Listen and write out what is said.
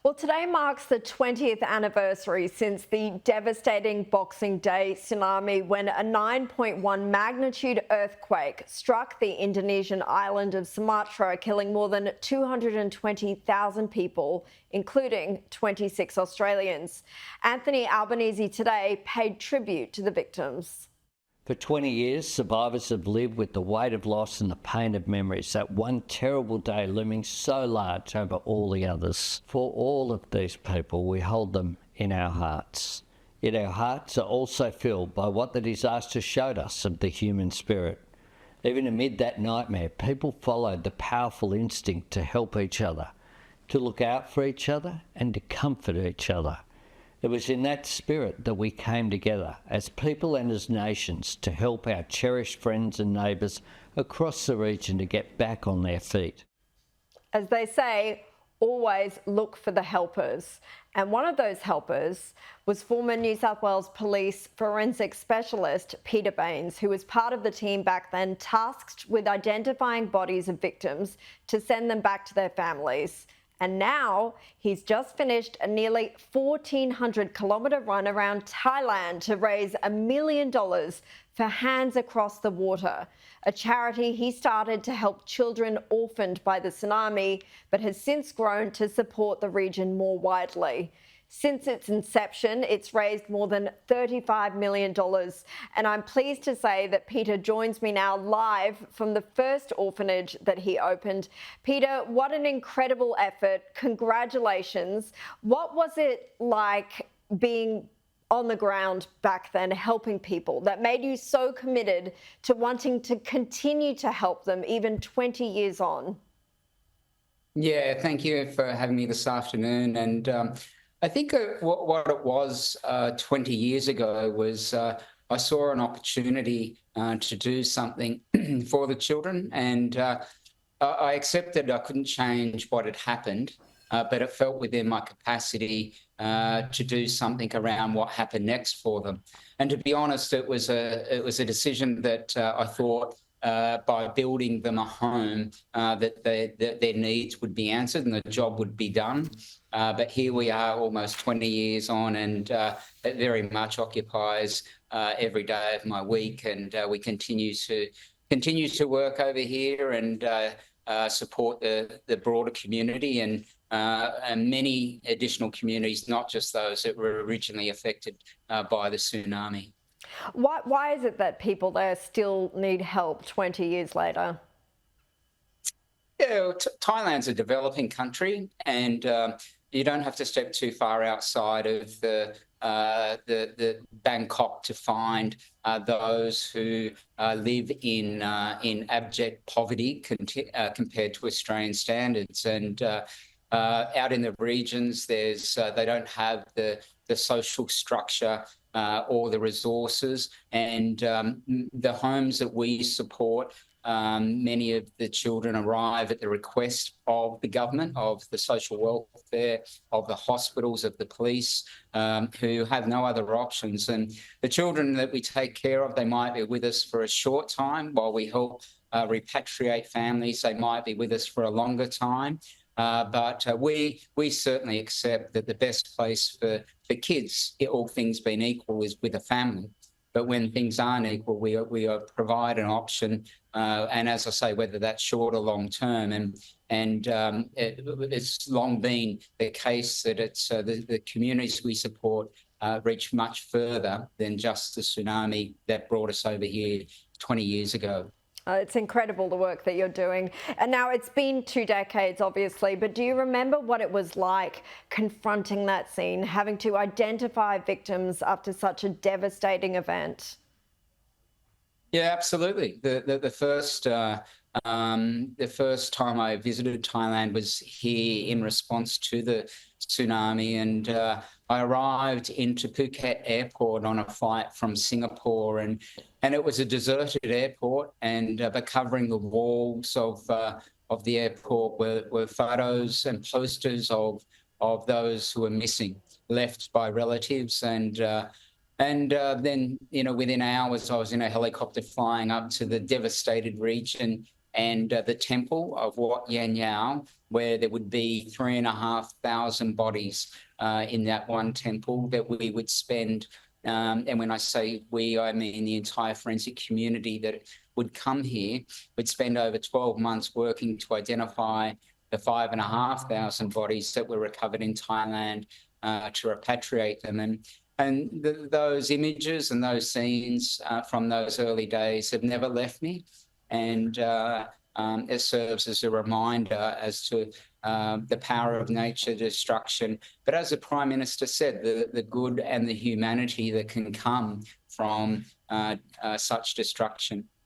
Well, today marks the 20th anniversary since the devastating Boxing Day tsunami when a 9.1 magnitude earthquake struck the Indonesian island of Sumatra, killing more than 220,000 people, including 26 Australians. Anthony Albanese today paid tribute to the victims. For 20 years, survivors have lived with the weight of loss and the pain of memories, that one terrible day looming so large over all the others. For all of these people, we hold them in our hearts. Yet our hearts are also filled by what the disaster showed us of the human spirit. Even amid that nightmare, people followed the powerful instinct to help each other, to look out for each other and to comfort each other. It was in that spirit that we came together as people and as nations to help our cherished friends and neighbours across the region to get back on their feet. As they say, always look for the helpers. And one of those helpers was former New South Wales Police forensic specialist Peter Baines, who was part of the team back then tasked with identifying bodies of victims to send them back to their families. And now he's just finished a nearly 1,400-kilometre run around Thailand to raise $1 million for Hands Across the Water, a charity he started to help children orphaned by the tsunami, but has since grown to support the region more widely. Since its inception, it's raised more than $35 million. And I'm pleased to say that Peter joins me now live from the first orphanage that he opened. Peter, what an incredible effort. Congratulations. What was it like being on the ground back then, helping people, that made you so committed to wanting to continue to help them even 20 years on? Yeah, thank you for having me this afternoon. And I think what it was 20 years ago was I saw an opportunity to do something for the children, and I accepted I couldn't change what had happened, but it felt within my capacity to do something around what happened next for them. And to be honest, it was a decision that I thought by building them a home that their needs would be answered and the job would be done. But here we are almost 20 years on, and it very much occupies every day of my week, and we continue to work over here and support the broader community and many additional communities, not just those that were originally affected by the tsunami. Why is it that people there still need help 20 years later? Yeah, well, Thailand's a developing country, and you don't have to step too far outside of the Bangkok to find those who live in abject poverty compared to Australian standards. And out in the regions, they don't have the social structure or the resources, and the homes that we support, many of the children arrive at the request of the government, of the social welfare, of the hospitals, of the police, who have no other options. And the children that we take care of, they might be with us for a short time while we help repatriate families. They might be with us for a longer time. But we certainly accept that the best place for kids, all things being equal, is with a family. But when things aren't equal, we provide an option, and as I say, whether that's short or long term. And it's long been the case that it's the communities we support reach much further than just the tsunami that brought us over here 20 years ago. It's incredible, the work that you're doing. And now it's been 2 decades, obviously, but do you remember what it was like confronting that scene, having to identify victims after such a devastating event? Yeah, absolutely. The first time I visited Thailand was here in response to the tsunami, and I arrived into Phuket airport on a flight from Singapore, and it was a deserted airport, and but covering the walls of the airport were photos and posters of those who were missing, left by relatives, and then within hours I was in a helicopter flying up to the devastated region, and the temple of Wat Yan Yao, where there would be 3,500 bodies in that one temple that we would spend. And when I say we, I mean the entire forensic community that would come here. We'd spend over 12 months working to identify the 5,500 bodies that were recovered in Thailand, to repatriate them. And those images and those scenes from those early days have never left me. And it serves as a reminder as to the power of nature destruction. But as the Prime Minister said, the good and the humanity that can come from such destruction.